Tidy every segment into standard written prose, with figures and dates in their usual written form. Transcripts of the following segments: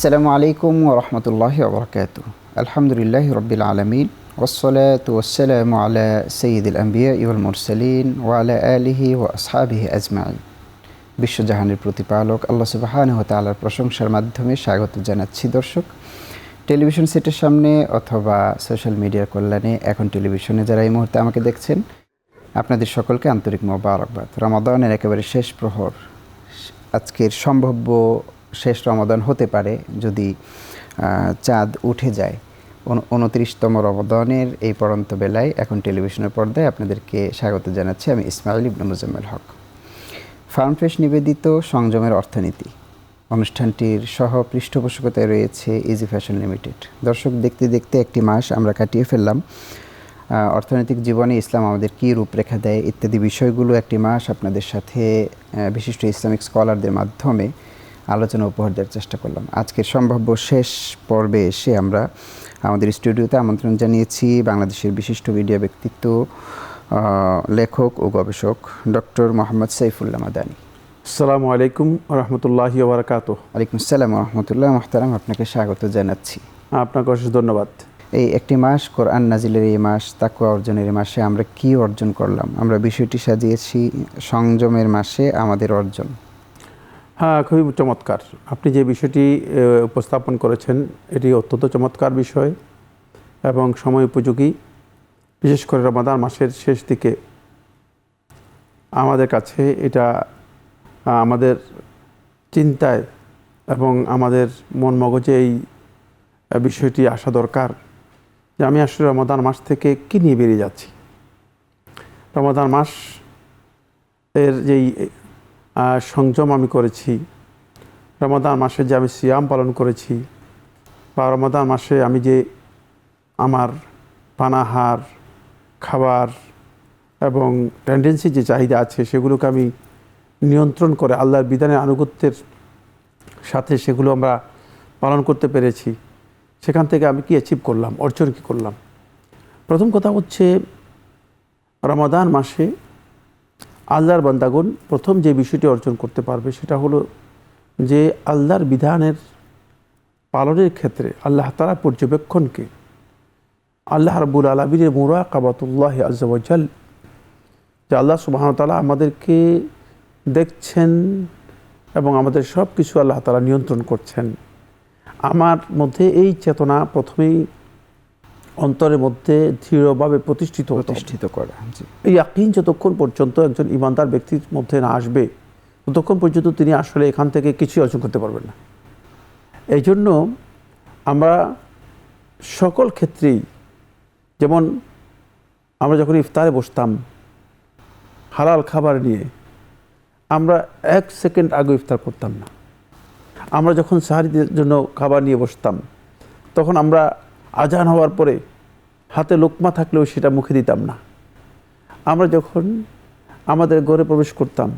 আসসালামু আলাইকুম ওয়া রাহমাতুল্লাহি ওয়া বারাকাতুহু। আলহামদুলিল্লাহি রাব্বিল আলামিন ওয়াসসালাতু ওয়াসসালামু আলা সাইয়্যিদিল আম্বিয়াই ওয়াল মুরসালিন ওয়া আলা আলিহি ওয়া আসহাবিহি আজমাইন। বিশ্বজাহানের প্রতিপালক আল্লাহ সুবহানাহু ওয়া তাআলার প্রশংসার মাধ্যমে স্বাগত জানাচ্ছি দর্শক। টেলিভিশন সেটের সামনে অথবা সোশ্যাল মিডিয়ার কল্যাণে এখন টেলিভিশনে যারা এই মুহূর্তে আমাকে দেখছেন, আপনাদের সকলকে আন্তরিক মোবারকবাদ। রমাদানের একেবারে শেষ প্রহর, আজকের সম্ভাব্য শেষ রমাদান হতে পারে যদি চাঁদ উঠে যায়। 29তম রমাদানের এই পড়ন্ত বেলায় এখন টেলিভিশনের পর্দায় আপনাদেরকে স্বাগত জানাচ্ছি আমি ইসমাইল ইবনে মুজাম্মেল হক। ফার্মফ্রেশ নিবেদিত সংযমের অর্থনীতি অনুষ্ঠানটির সহ পৃষ্ঠপোষকতায় রয়েছে ইজি ফ্যাশন লিমিটেড। দর্শক, দেখতে দেখতে একটি মাস আমরা কাটিয়ে ফেললাম। অর্থনৈতিক জীবনে ইসলাম আমাদের কী রূপরেখা দেয় ইত্যাদি বিষয়গুলো একটি মাস আপনাদের সাথে বিশিষ্ট ইসলামিক স্কলারদের মাধ্যমে আলোচনা উপহার দেওয়ার চেষ্টা করলাম। আজকের সম্ভাব্য শেষ পর্বে এসে আমরা আমাদের স্টুডিওতে আমন্ত্রণ জানিয়েছি বাংলাদেশের বিশিষ্ট মিডিয়া ব্যক্তিত্ব, লেখক ও গবেষক ডক্টর মোহাম্মদ সাইফুল্লাহ মাদানী। আসসালামু আলাইকুম রহমতুল্লাহি ওয়া বারাকাতুহু। ওয়ালাইকুম আসসালাম রহমতুল্লাহ। মুহতারাম, আপনাকে স্বাগত জানাচ্ছি। আপনাকে অশেষ ধন্যবাদ। এই একটি মাস, কোরআন নাজিলের এই মাস, তাকওয়া অর্জনের এই মাসে আমরা কি অর্জন করলাম? আমরা বিষয়টি সাজিয়েছি সংযমের মাসে আমাদের অর্জন। হ্যাঁ, খুবই চমৎকার। আপনি যে বিষয়টি উপস্থাপন করেছেন এটি অত্যন্ত চমৎকার বিষয় এবং সময় উপযোগী। বিশেষ করে রমাদান মাসের শেষ দিকে আমাদের কাছে এটা আমাদের চিন্তায় এবং আমাদের মন মগজে এই বিষয়টি আসা দরকার যে আমি আসলে রমাদান মাস থেকে কী নিয়ে বেরিয়ে যাচ্ছি। রমাদান মাস এর যেই সংযম আমি করেছি, রমাদান মাসে যে আমি সিয়াম পালন করেছি, বা রমাদান মাসে আমি যে আমার পানাহার, খাবার এবং টেন্ডেন্সি যে চাহিদা আছে সেগুলোকে আমি নিয়ন্ত্রণ করে আল্লাহর বিধানের আনুগত্যের সাথে সেগুলো আমরা পালন করতে পেরেছি, সেখান থেকে আমি কি অ্যাচিভ করলাম, অর্জন কী করলাম। প্রথম কথা হচ্ছে রমাদান মাসে আল্লাহর বান্দাগণ প্রথম যে বিষয়টি অর্জন করতে পারবে সেটা হলো যে আল্লাহর বিধানের পালনের ক্ষেত্রে আল্লাহ তাআলার পর্যবেক্ষণকে, আল্লাহ রাব্বুল আলামিনের মুরাকাবাতুল্লাহি আযজা ওয়া জাল, যে আল্লাহ সুবহানাহু ওয়া তাআলা আমাদেরকে দেখছেন এবং আমাদের সব কিছু আল্লাহ তাআলা নিয়ন্ত্রণ করছেন। আমার মধ্যে এই চেতনা প্রথমেই অন্তরের মধ্যে দৃঢ়ভাবে প্রতিষ্ঠিত করা। এই ইয়াকিন যতক্ষণ পর্যন্ত একজন ইমানদার ব্যক্তির মধ্যে না আসবে ততক্ষণ পর্যন্ত তিনি আসলে এখান থেকে কিছুই অর্জন করতে পারবেন না। এই জন্য আমরা সকল ক্ষেত্রেই, যেমন আমরা যখন ইফতারে বসতাম হালাল খাবার নিয়ে, আমরা 1 সেকেন্ড আগে ইফতার করতাম না। আমরা যখন সাহারির জন্য খাবার নিয়ে বসতাম তখন আমরা আজান হওয়ার পরে হাতে লোকমা থাকলেও সেটা মুখে দিতাম না। আমরা যখন আমাদের ঘরে প্রবেশ করতাম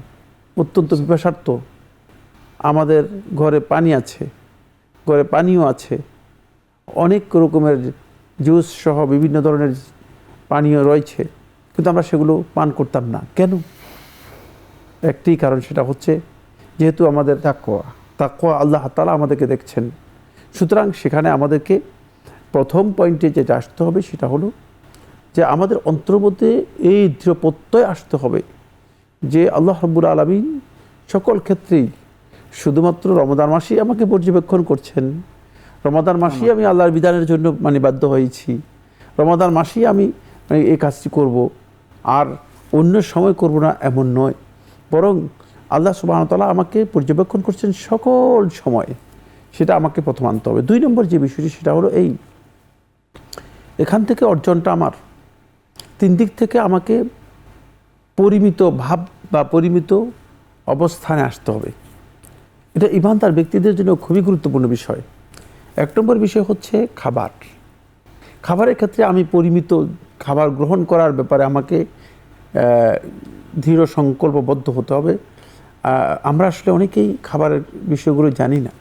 অত্যন্ত পিপাসার্থ, আমাদের ঘরে পানি আছে, ঘরে পানিও আছে, অনেক রকমের জুস সহ বিভিন্ন ধরনের পানীয় রয়েছে, কিন্তু আমরা সেগুলো পান করতাম না। কেন? একটি কারণ, সেটা হচ্ছে যেহেতু আমাদের তাকওয়া আল্লাহ তাআলা আমাদেরকে দেখছেন। সুতরাং সেখানে আমাদেরকে প্রথম পয়েন্টে যেটা আসতে হবে সেটা হলো যে আমাদের অন্তর মধ্যে এই দৃঢ় প্রত্যয় আসতে হবে যে আল্লাহ রাব্বুল আলামিন সকল ক্ষেত্রেই শুধুমাত্র রমাদান মাসেই আমাকে পর্যবেক্ষণ করছেন, রমাদান মাসেই আমি আল্লাহর বিধানের জন্য বাধ্য হয়েছি, রমাদান মাসেই আমি এই কাজটি করব, আর অন্য সময় করব না এমন নয়, বরং আল্লাহ সুবহানাহু ওয়া তাআলা আমাকে পর্যবেক্ষণ করছেন সকল সময়। সেটা আমাকে প্রথম আনতে হবে। 2 নম্বর যে বিষয়টি সেটা হলো এখান থেকে অর্জনটা আমার 3 দিক থেকে আমাকে পরিমিত ভাব বা পরিমিত অবস্থানে আসতে হবে। এটা ইমানদার ব্যক্তিদের জন্য খুবই গুরুত্বপূর্ণ বিষয়। 1 নম্বর বিষয় হচ্ছে খাবারের ক্ষেত্রে আমি পরিমিত খাবার গ্রহণ করার ব্যাপারে আমাকে দৃঢ় সংকল্পবদ্ধ হতে হবে। আমরা আসলে অনেকেই খাবারের বিষয়গুলো জানি না।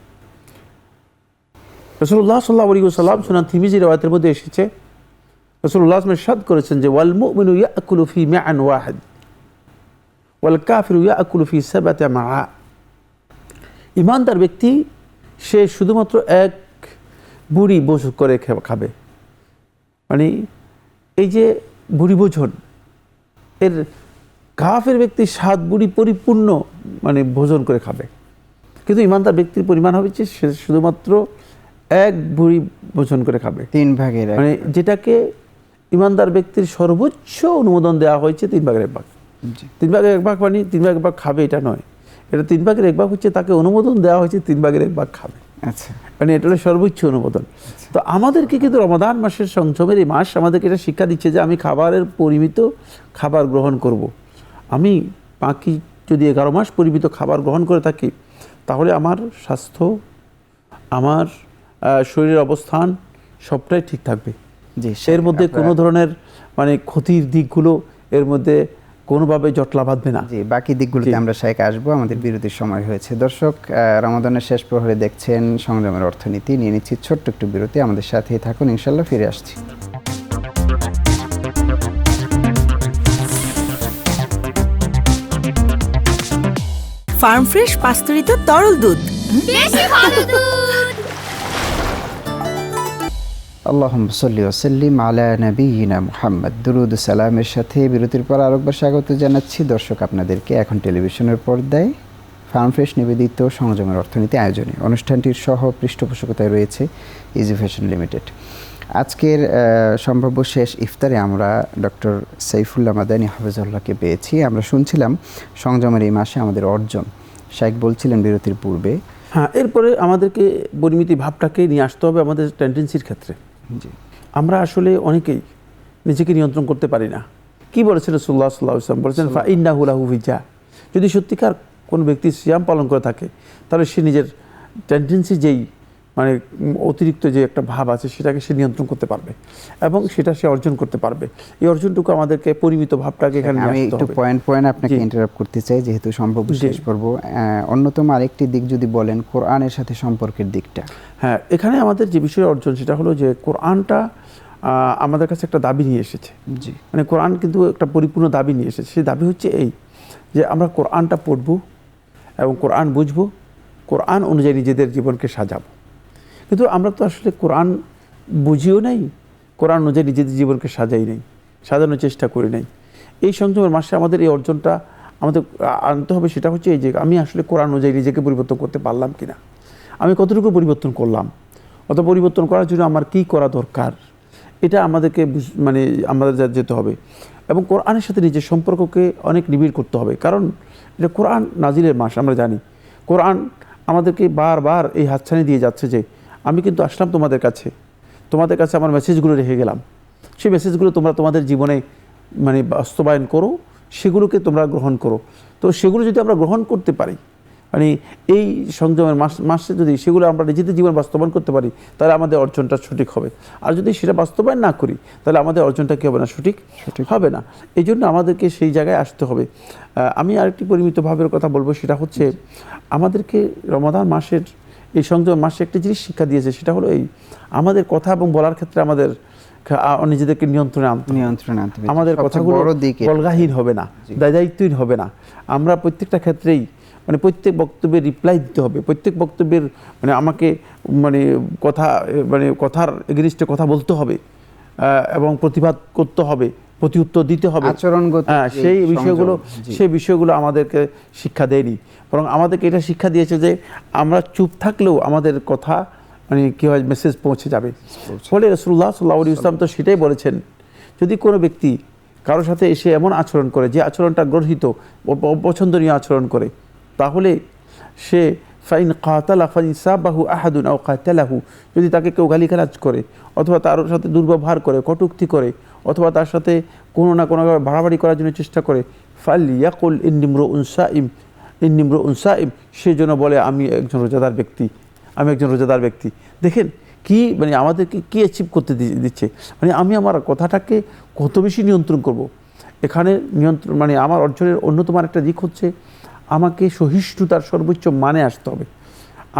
রাসূলুল্লাহ সাল্লাল্লাহু আলাইহি ওয়াসাল্লাম সুনান তিরমিজি riwayat-এর মধ্যে এসেছে, রাসূলুল্লাহ ইরশাদ করেছেন যে ওয়াল মুমিনু ইয়াকুলু ফি মা'আন ওয়াহিদ ওয়াল কাফিরু ইয়াকুলু ফি সাবআতি মা'a। ইমানদার ব্যক্তি সে শুধুমাত্র এক বুড়ি ভোজন করে খাবে, মানে এই যে বুড়ি ভোজন, এর কাফের ব্যক্তি 7 বুড়ি পরিপূর্ণ মানে ভোজন করে খাবে, কিন্তু ইমানদার ব্যক্তির পরিমাণ হবে যে সে শুধুমাত্র এক বুড়ি ভোজন করে খাবে, 3 ভাগের 1 মানে যেটাকে ইমানদার ব্যক্তির সর্বোচ্চ অনুমোদন দেওয়া হয়েছে 3 ভাগের 1 ভাগ। 3 ভাগের 1 ভাগ মানে 3 ভাগের 1 ভাগ খাবে এটা নয়, এটা 3 ভাগের 1 ভাগ হচ্ছে তাকে অনুমোদন দেওয়া হয়েছে 3 ভাগের 1 ভাগ খাবে। আচ্ছা, মানে এটা হলো সর্বোচ্চ অনুমোদন। তো আমাদেরকে কিন্তু রমাদান মাসের সংযমের এই মাস আমাদেরকে এটা শিক্ষা দিচ্ছে যে আমি খাবারের পরিমিত খাবার গ্রহণ করব। আমি বাকি যদি 11 মাস পরিমিত খাবার গ্রহণ করে থাকি তাহলে আমার স্বাস্থ্য, আমার শরীরের অবস্থান সবটাই ঠিক থাকবে। জি, এর মধ্যে কোনো ধরনের মানে ক্ষতির দিকগুলো এর মধ্যে কোনোভাবে জটলা বাঁধবে না। জি, বাকি দিকগুলোতে আমরা শাইখ আসবো, আমাদের বিরতির সময় হয়েছে। দর্শক, রমাদানের শেষ প্রহরে দেখছেন সংযমের অর্থনীতি, নিয়ে নিচ্ছি ছোট্ট একটু বিরতি, আমাদের সাথেই থাকুন, ইনশাল্লাহ ফিরে আসছি। ফার্ম ফ্রেশ পাস্তুরিত তরল দুধ, বেশি ভালো দুধ। আল্লাহুম্মা সাল্লি ওয়া সাল্লিম আলা নাবিয়িনা মুহাম্মদ। দুরুদ ও সালামের সাথে বিরতির পর আরেকবার স্বাগত জানাচ্ছি দর্শক আপনাদেরকে। এখন টেলিভিশনের পর্দায় ফার্ম ফ্রেশ নিবেদিত সংযমের অর্থনীতি আয়োজনে অনুষ্ঠানটির সহ পৃষ্ঠপোষকতায় রয়েছে ইজি ফ্যাশন লিমিটেড। আজকের সম্ভাব্য শেষ ইফতারে আমরা ডক্টর সাইফুল্লাহ মাদানী হাফেজাহুল্লাহকে পেয়েছি। আমরা শুনছিলাম সংযমের এই মাসে আমাদের অর্জন, শাইখ বলছিলেন বিরতির পূর্বে। হ্যাঁ, এরপরে আমাদেরকে পরিমিতি ভাবটাকে নিয়ে আসতে হবে আমাদের টেন্ডেন্সির ক্ষেত্রে। জি, আমরা আসলে অনেকেই নিজেকে নিয়ন্ত্রণ করতে পারি না। কি বলেছেন রাসূলুল্লাহ সাল্লাল্লাহু আলাইহি ওয়াসাল্লাম? বলেছেন ফা ইন্নাহু লাহু ফিজা। যদি সত্যিকার কোনো ব্যক্তি সিয়াম পালন করে থাকে তাহলে সে নিজের টেন্ডেন্সি যেই মানে অতিরিক্ত যে একটা ভাব আছে সেটাকে সে নিয়ন্ত্রণ করতে পারবে এবং সেটা সে অর্জন করতে পারবে। এই অর্জনটুকু আমাদেরকে পরিমিত ভাবটাকে এখানে নিয়ে আমি আসতে একটু হবে। পয়েন্ট আপনাকে ইন্টারাপ্ট করতে চাই, যেহেতু সম্ভাব্য শেষ পর্ব। অন্যতম আরেকটি দিক যদি বলেন, কোরআনের সাথে সম্পর্কের দিকটা। হ্যাঁ, এখানে আমাদের যে বিষয় অর্জন সেটা হলো যে কোরআনটা আমাদের কাছে একটা দাবি নিয়ে এসেছে। জি, মানে কোরআন কিন্তু একটা পরিপূর্ণ দাবি নিয়ে এসেছে। সেই দাবি হচ্ছে এই যে আমরা কোরআনটা পড়ব এবং কোরআন বুঝবো, কোরআন অনুযায়ী নিজেদের জীবনকে সাজাবো। কিন্তু আমরা তো আসলে কোরআন বুঝিও নাই, কোরআন অনুযায়ী নিজেদের জীবনকে সাজাই নাই, সাজানোর চেষ্টা করি নাই। এই সংযমের মাসে আমাদের এই অর্জনটা আমাদের আনতে হবে। সেটা হচ্ছে এই যে আমি আসলে কোরআন অনুযায়ী নিজেকে পরিবর্তন করতে পারলাম কিনা, আমি কতটুকু পরিবর্তন করলাম, অত পরিবর্তন করার জন্য আমার কি করা দরকার, এটা আমাদেরকে মানে আমাদের যেতে হবে এবং কোরআনের সাথে নিজের সম্পর্ককে অনেক নিবিড় করতে হবে। কারণ এটা কোরআন নাজিলের মাস, আমরা জানি। কোরআন আমাদেরকে বারবার এই হাতছানি দিয়ে যাচ্ছে যে আমি কিন্তু আসলাম তোমাদের কাছে আমার মেসেজগুলো রেখে গেলাম, সেই মেসেজগুলো তোমরা তোমাদের জীবনে মানে বাস্তবায়ন করো, সেগুলোকে তোমরা গ্রহণ করো। তো সেগুলো যদি আমরা গ্রহণ করতে পারি, মানে এই সংযমের মাসে যদি সেগুলো আমরা নিজেদের জীবন বাস্তবায়ন করতে পারি তাহলে আমাদের অর্জনটা সঠিক হবে। আর যদি সেটা বাস্তবায়ন না করি তাহলে আমাদের অর্জনটা কী হবে না, সঠিক হবে না। এই জন্য আমাদেরকে সেই জায়গায় আসতে হবে। আমি আরেকটি পরিমিত ভাবের কথা বলবো, সেটা হচ্ছে আমাদেরকে রমাদান মাসের এই সংযম মাসে একটি জিনিস শিক্ষা দিয়েছে, সেটা হলো এই আমাদের কথা এবং বলার ক্ষেত্রে আমাদের নিজেদেরকে নিয়ন্ত্রণে আনতে হবে। আমাদের কথাগুলো বলগাহীন হবে না, দায়িত্বহীন হবে না। আমরা প্রত্যেকটা ক্ষেত্রেই মানে প্রত্যেক বক্তব্যের রিপ্লাই দিতে হবে, প্রত্যেক বক্তব্যের মানে আমাকে মানে কথার এগেনিস্টে কথা বলতে হবে এবং প্রতিবাদ করতে হবে, প্রতি উত্তর দিতে হবে, আচরণগত সেই বিষয়গুলো আমাদেরকে শিক্ষা দেয়নি, বরং আমাদেরকে এটা শিক্ষা দিয়েছে যে আমরা চুপ থাকলেও আমাদের কথা মানে কী হয়, মেসেজ পৌঁছে যাবে। ফলে রাসূলুল্লাহ সাল্লাল্লাহু আলাইহি ওয়াসাল্লাম তো সেটাই বলেছেন, যদি কোনো ব্যক্তি কারোর সাথে এসে এমন আচরণ করে যে আচরণটা গর্হিত অপছন্দনীয় আচরণ করে, তাহলে সে ফাইন কাতালা ফাইন সাবাহু আহাদুন আও কাতালাহু, যদি তাকে কেউ গালিগালাজ করে অথবা তার সাথে দুর্ব্যবহার করে, কটূক্তি করে অথবা তার সাথে কোনো না কোনোভাবে বাড়াবাড়ি করার জন্য চেষ্টা করে, ফালিয়াকুল ইন্নিমরুউন সাইম, সে যেন বলে আমি একজন রোজাদার ব্যক্তি। দেখেন কি মানে আমাদেরকে কি অ্যাচিভ করতে দিচ্ছে, মানে আমি আমার কথাটাকে কত বেশি নিয়ন্ত্রণ করব। এখানে নিয়ন্ত্রণ মানে আমার অর্জনের অন্যতম একটা দিক হচ্ছে আমাকে সহিষ্ণুতার সর্বোচ্চ মানে আসতে হবে।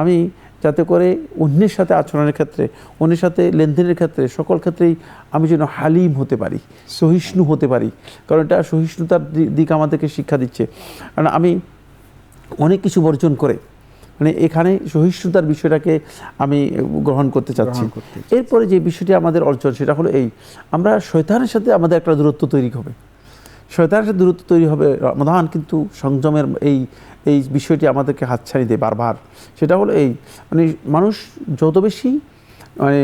আমি যাতে করে অন্যের সাথে আচরণের ক্ষেত্রে, অন্যের সাথে লেনদেনের ক্ষেত্রে, সকল ক্ষেত্রেই আমি যেন হালিম হতে পারি, সহিষ্ণু হতে পারি। কারণ এটা সহিষ্ণুতার দিক আমাদেরকে শিক্ষা দিচ্ছে। কারণ আমি অনেক কিছু বর্জন করে মানে এখানে সহিষ্ণুতার বিষয়টাকে আমি গ্রহণ করতে চাচ্ছি। এরপরে যে বিষয়টি আমাদের অর্জন সেটা হলো এই, আমরা শয়তানের সাথে আমাদের একটা দূরত্ব তৈরি হবে। শয়তানের সাথে দূরত্ব তৈরি হবে, রমাদান কিন্তু সংযমের এই বিষয়টি আমাদেরকে হাতছানি দেয় বারবার। সেটা হলো এই, মানে মানুষ যত বেশি মানে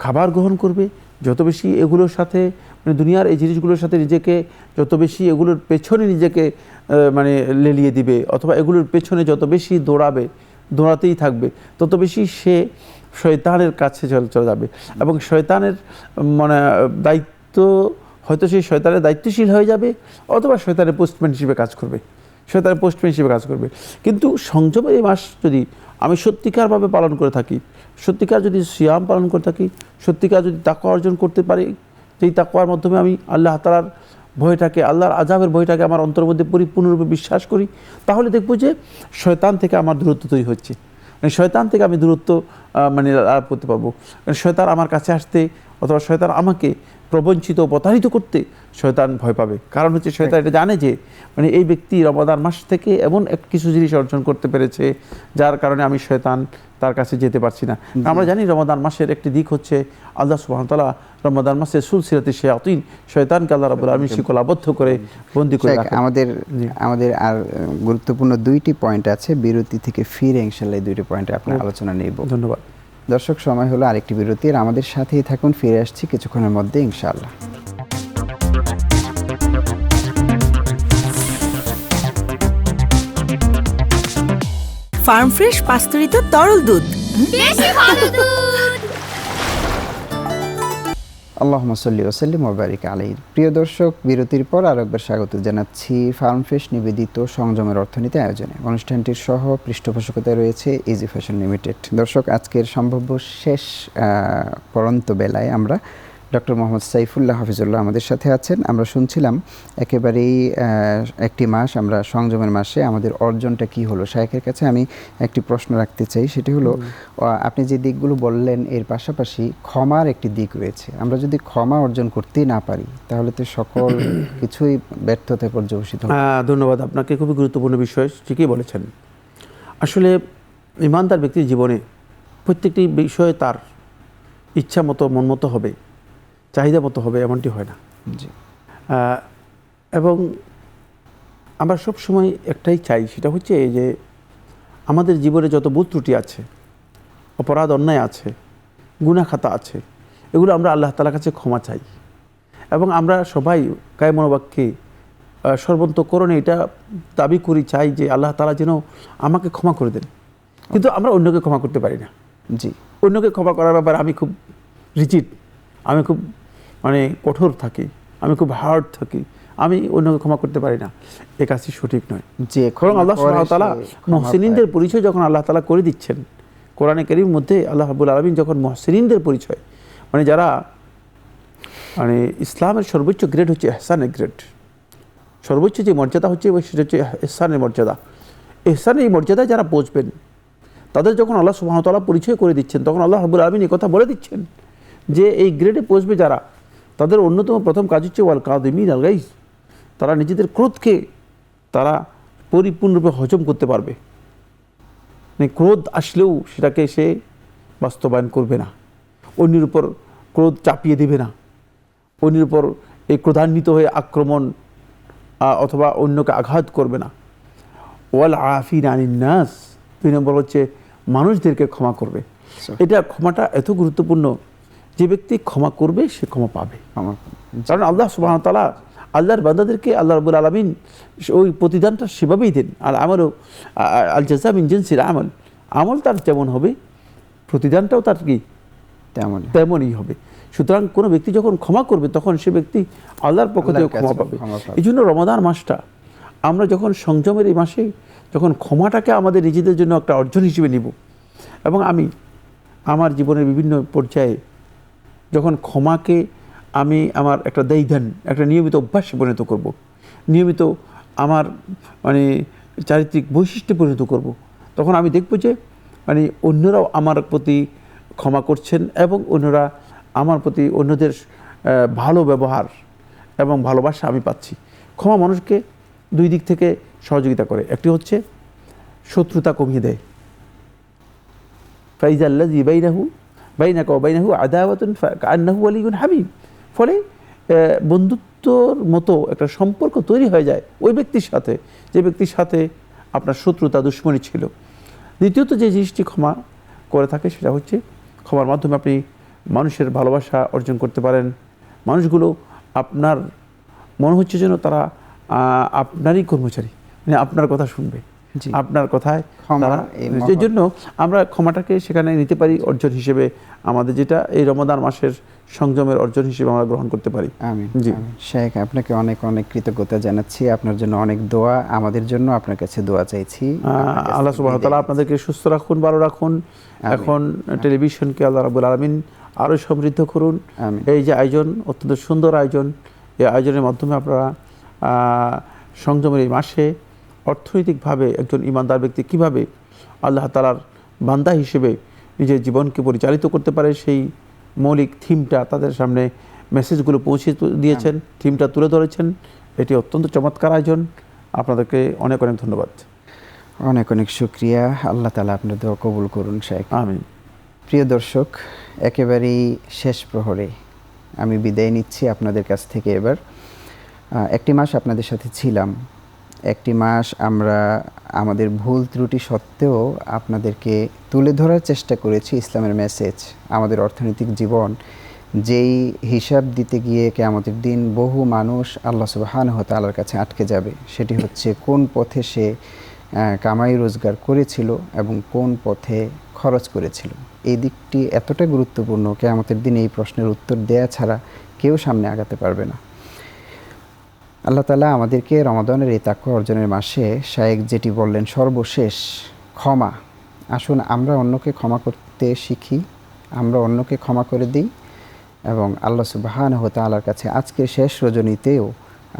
খাবার গ্রহণ করবে, যত বেশি এগুলোর সাথে মানে দুনিয়ার এই জিনিসগুলোর সাথে নিজেকে যত বেশি এগুলোর পেছনে নিজেকে মানে লেলিয়ে দিবে, অথবা এগুলোর পেছনে যত বেশি দৌড়াতেই থাকবে, তত বেশি সে শয়তানের কাছে চলে যাবে। এবং শয়তানের মানে দায়িত্ব, হয়তো সেই শয়তানের দায়িত্বশীল হয়ে যাবে, অথবা শয়তানের পোস্টম্যান হিসেবে কাজ করবে, শয়তানের পোস্টম্যান হিসেবে কাজ করবে। কিন্তু সংযমের এই মাস যদি আমি সত্যিকারভাবে পালন করে থাকি, সত্যিকার যদি সিয়াম পালন করে থাকি, সত্যিকার যদি তাকওয়া অর্জন করতে পারি, যেই তাকওয়ার মাধ্যমে আমি আল্লাহ তাআলার ভয়টাকে, আল্লাহর আযাবের ভয়টাকে আমার অন্তরের মধ্যে পরিপূর্ণরূপে বিশ্বাস করি, তাহলে দেখব যে শয়তান থেকে আমার দূরত্ব তৈরি হচ্ছে। মানে শয়তান থেকে আমি দূরত্ব মানে লাভ করতে পারবো। শয়তান আমার কাছে আসতে অথবা শয়তান আমাকে প্রবঞ্চিত প্রতারিত করতে শয়তান ভয় পাবে। কারণ হচ্ছে শয়তান এটা জানে যে মানে এই ব্যক্তি রমাদান মাস থেকে এমন কিছু জিনিস অর্জন করতে পেরেছে যার কারণে আমি শয়তান তার কাছে যেতে পারছি না। আমরা জানি রমাদান মাসের একটি দিক হচ্ছে আল্লাহ সুবহানাহু ওয়া তাআলা রমাদান মাসে সুলসিলাতে শায়াতিন, শয়তানকে আল্লাহ রাব্বুল আলামিন শিকলাবদ্ধ করে বন্দী করে রাখেন। আমাদের আর গুরুত্বপূর্ণ দুইটি পয়েন্ট আছে, বিরতি থেকে ফিরে ইনশাআল্লাহ দুইটি পয়েন্টে আপনার আলোচনা নেব। ধন্যবাদ দর্শক, সময় হলো আরেকটি বিরতির, আমাদের সাথেই থাকুন, ফিরে আসছি কিছুক্ষণের মধ্যে ইনশাআল্লাহ। ফার্ম ফ্রেশ পাস্তুরিত তরল দুধ, বেশি ভালো দুধ। আল্লাহুম্মা সাল্লি ওয়া সাল্লিম ওয়া বারিক আলাইহি। প্রিয় দর্শক, বিরতির পর আরেকবার স্বাগত জানাচ্ছি ফার্ম ফ্রেশ নিবেদিত সংযমের অর্থনীতি আয়োজনে। অনুষ্ঠানটির সহ পৃষ্ঠপোষকতায় রয়েছে ইজি ফ্যাশন লিমিটেড। দর্শক, আজকের সম্ভাব্য শেষ পরন্ত বেলায় আমরা ডক্টর মোহাম্মদ সাইফুল্লাহ হাফিজুল্লাহ আমাদের সাথে আছেন। আমরা শুনছিলাম একেবারেই একটি মাস আমরা সংযমের মাসে আমাদের অর্জনটা কি হলো। শায়েখের কাছে আমি একটি প্রশ্ন রাখতে চাই, সেটি হলো আপনি যে দিকগুলো বললেন এর পাশাপাশি ক্ষমার একটি দিক রয়েছে। আমরা যদি ক্ষমা অর্জন করতেই না পারি তাহলে তো সকল কিছুই ব্যর্থতায় পর্যবসিত হবে। ধন্যবাদ আপনাকে, খুবই গুরুত্বপূর্ণ বিষয়, ঠিকই বলেছেন। আসলে ইমানদার ব্যক্তির জীবনে প্রত্যেকটি বিষয় তার ইচ্ছা মতো মন মতো হবে, চাহিদা মতো হবে এমনটি হয় না। জি। এবং আমরা সব সময় একটাই চাই, সেটা হচ্ছে এই যে আমাদের জীবনে যত ভুল ত্রুটি আছে, অপরাধ অন্যায় আছে, গুনাহ খাতা আছে, এগুলো আমরা আল্লাহ তাআলার কাছে ক্ষমা চাই। এবং আমরা সবাই কায় মনোবাক্যে সর্বন্তকরণে এটা দাবি করি, চাই যে আল্লাহ তাআলা যেন আমাকে ক্ষমা করে দেন। কিন্তু আমরা অন্যকে ক্ষমা করতে পারি না। জি। অন্যকে ক্ষমা করার ব্যাপারে আমি খুব রিজিড, আমি খুব মানে কঠোর থাকি, আমি খুব হার্ড থাকি, আমি অন্যকে ক্ষমা করতে পারি না। এ কাজটি সঠিক নয়। যে বরং আল্লাহ সুবহানাহু ওয়া তাআলা মুহসিনিনদের পরিচয় যখন আল্লাহ তাআলা করে দিচ্ছেন কোরআনে কারীমের মধ্যে, আল্লাহ রাব্বুল আলামিন যখন মুহসিনিনদের পরিচয়, মানে যারা মানে ইসলামের সর্বোচ্চ গ্রেড হচ্ছে ইহসানের গ্রেড, সর্বোচ্চ যে মর্যাদা হচ্ছে সেটা হচ্ছে ইহসানের মর্যাদা। ইহসানের এই মর্যাদায় যারা পৌঁছবেন তাদের যখন আল্লাহ সুবহানাহু ওয়া তাআলা পরিচয় করে দিচ্ছেন, তখন আল্লাহ রাব্বুল আলামিন এই কথা বলে দিচ্ছেন যে এই গ্রেডে পৌঁছবে যারা, তাদের অন্যতম প্রথম কাজ হচ্ছে ওয়াল কাযিমিন আল গাইজ, তারা নিজেদের ক্রোধকে তারা পরিপূর্ণরূপে হজম করতে পারবে। মানে ক্রোধ আসলেও সেটাকে সে বাস্তবায়ন করবে না, অন্যের উপর ক্রোধ চাপিয়ে দেবে না, অন্যের উপর এই ক্রোধান্বিত হয়ে আক্রমণ অথবা অন্যকে আঘাত করবে না। ওয়াল আফিনা আনিন নাস, 2 নম্বর হচ্ছে মানুষদেরকে ক্ষমা করবে। এটা ক্ষমাটা এত গুরুত্বপূর্ণ, যে ব্যক্তি ক্ষমা করবে সে ক্ষমা পাবে। কারণ আল্লাহ সুবহানাহু ওয়া তাআলা আল্লাহর বান্দাদেরকে আল্লাহ রাব্বুল আলামিন ওই প্রতিদানটা সেভাবেই দেন। আর আমারও আল জাযা মিন জিনসিল আমল, আমল তার যেমন হবে প্রতিদানটাও তার কি তেমনই হবে। সুতরাং কোনো ব্যক্তি যখন ক্ষমা করবে তখন সে ব্যক্তি আল্লাহর পক্ষ থেকে ক্ষমা পাবে। এই জন্য রমাদান মাসটা আমরা যখন সংযমের এই মাসে যখন ক্ষমাটাকে আমাদের নিজেদের জন্য একটা অর্জন হিসেবে নিব, এবং আমি আমার জীবনের বিভিন্ন পর্যায়ে যখন ক্ষমাকে আমি আমার একটা দায়িত্ব, একটা নিয়মিত অভ্যাসে পরিণত করব, নিয়মিত আমার মানে চারিত্রিক বৈশিষ্ট্যে পরিণত করব, তখন আমি দেখব যে মানে অন্যরাও আমার প্রতি ক্ষমা করছেন এবং অন্যরা আমার প্রতি অন্যদের ভালো ব্যবহার এবং ভালোবাসা আমি পাচ্ছি। ক্ষমা মানুষকে 2 দিক থেকে সহযোগিতা করে। একটি হচ্ছে শত্রুতা কমিয়ে দেয়। ফাইজাল্লাযী বাইনাকা ওয়া বাইনাহু আদাওয়াতুন কাআন্নাহু ওয়ালিয়্যুন হামীম। ফলে বন্ধুত্বর মতো একটা সম্পর্ক তৈরি হয়ে যায় ওই ব্যক্তির সাথে, যে ব্যক্তির সাথে আপনার শত্রুতা দুশ্মনী ছিল। দ্বিতীয়ত যে জিনিসটি ক্ষমা করে থাকে সেটা হচ্ছে ক্ষমার মাধ্যমে আপনি মানুষের ভালোবাসা অর্জন করতে পারেন। মানুষগুলো আপনার মনে হচ্ছে যেন তারা আপনারই কর্মচারী, মানে আপনার কথা শুনবে, জি। আপনার কথায় ক্ষমা, তারা। এই সেই জন্য আমরা ক্ষমাটাকে সেখানে নিতে পারি অর্জন হিসেবে, আমাদের যেটা এই রমাদান মাসের সংযমের অর্জন হিসেবে আমরা গ্রহণ করতে পারি। আমিন। জি। আমিন। শেখ, আপনাকে অনেক অনেক কৃতজ্ঞতা জানাচ্ছি। আপনার জন্য অনেক দোয়া, আমাদের জন্য আপনার কাছে দোয়া চাইছি। আল্লাহ সুবহানাহু ওয়া তাআলা আপনাদেরকে সুস্থ রাখুন, ভালো রাখুন। এখন টেলিভিশনকে আল্লাহ রাব্বুল আলামিন আরও সমৃদ্ধ করুন। আমিন। এই যে আয়োজন, অত্যন্ত সুন্দর আয়োজন, এই আয়োজনের মাধ্যমে আপনারা সংযমের এই মাসে অর্থনৈতিকভাবে একজন ইমানদার ব্যক্তি কীভাবে আল্লাহ তাআলার বান্দা হিসেবে নিজের জীবনকে পরিচালিত করতে পারে, সেই মৌলিক থিমটা তাদের সামনে মেসেজগুলো পৌঁছে দিয়েছেন, থিমটা তুলে ধরেছেন। এটি অত্যন্ত চমৎকার আয়োজন। আপনাদেরকে অনেক অনেক ধন্যবাদ। অনেক অনেক শুকরিয়া। আল্লাহ তাআলা আপনার দোয়া কবুল করুন শেখ। আমিন। প্রিয় দর্শক, একেবারেই শেষ প্রহরে আমি বিদায় নিচ্ছি আপনাদের কাছ থেকে। এবার একটি মাস আপনাদের সাথে ছিলাম, একটি মাস আমরা আমাদের ভুল ত্রুটি সত্ত্বেও আপনাদেরকে তুলে ধরার চেষ্টা করেছি ইসলামের মেসেজ। আমাদের অর্থনৈতিক জীবন যেই হিসাব দিতে গিয়ে কিয়ামতের দিন বহু মানুষ আল্লাহ সুবহানাহু ওয়া তাআলার কাছে আটকে যাবে, সেটি হচ্ছে কোন পথে সে কামাই রোজগার করেছিল এবং কোন পথে খরচ করেছিল। এই দিকটি এতটা গুরুত্বপূর্ণ, কিয়ামতের দিন এই প্রশ্নের উত্তর দেয়া ছাড়া কেউ সামনে আগাতে পারবে না। আল্লাহ তাআলা আমাদেরকে রমাদানের এই তাকওয়া অর্জনের মাসে শায়েখ যেটি বললেন সর্বশেষ ক্ষমা, আসুন আমরা অন্যকে ক্ষমা করতে শিখি, আমরা অন্যকে ক্ষমা করে দিই এবং আল্লাহ সুবহানাহু ওয়া তাআলার কাছে আজকের শেষ রজনীতেও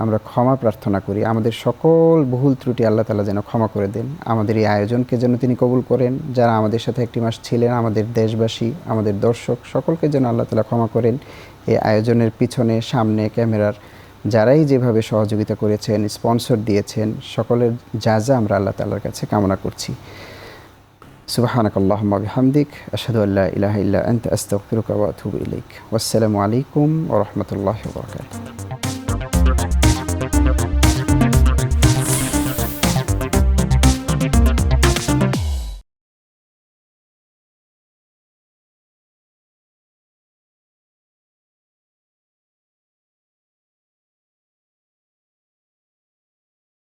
আমরা ক্ষমা প্রার্থনা করি। আমাদের সকল ভুল ত্রুটি আল্লাহ তাআলা যেন ক্ষমা করে দেন, আমাদের এই আয়োজনকে যেন তিনি কবুল করেন। যারা আমাদের সাথে একটি মাস ছিলেন, আমাদের দেশবাসী, আমাদের দর্শক সকলকে যেন আল্লাহ তাআলা ক্ষমা করেন। এই আয়োজনের পিছনে সামনে ক্যামেরার যারাই যেভাবে সহযোগিতা করেছেন, স্পন্সর দিয়েছেন, সকলের যা আমরা আল্লাহ তাআলার কাছে কামনা করছি। সুবহানাকাল্লাহুম্মা বিহামদিক আশহাদু আল্লা ইলাহা ইল্লা আনতা আস্তাগফিরুকা ওয়া আতুবু ইলাইক। ওয়াসসালামু আলাইকুম ওয়া রাহমাতুল্লাহি ওয়া বারাকাতুহু।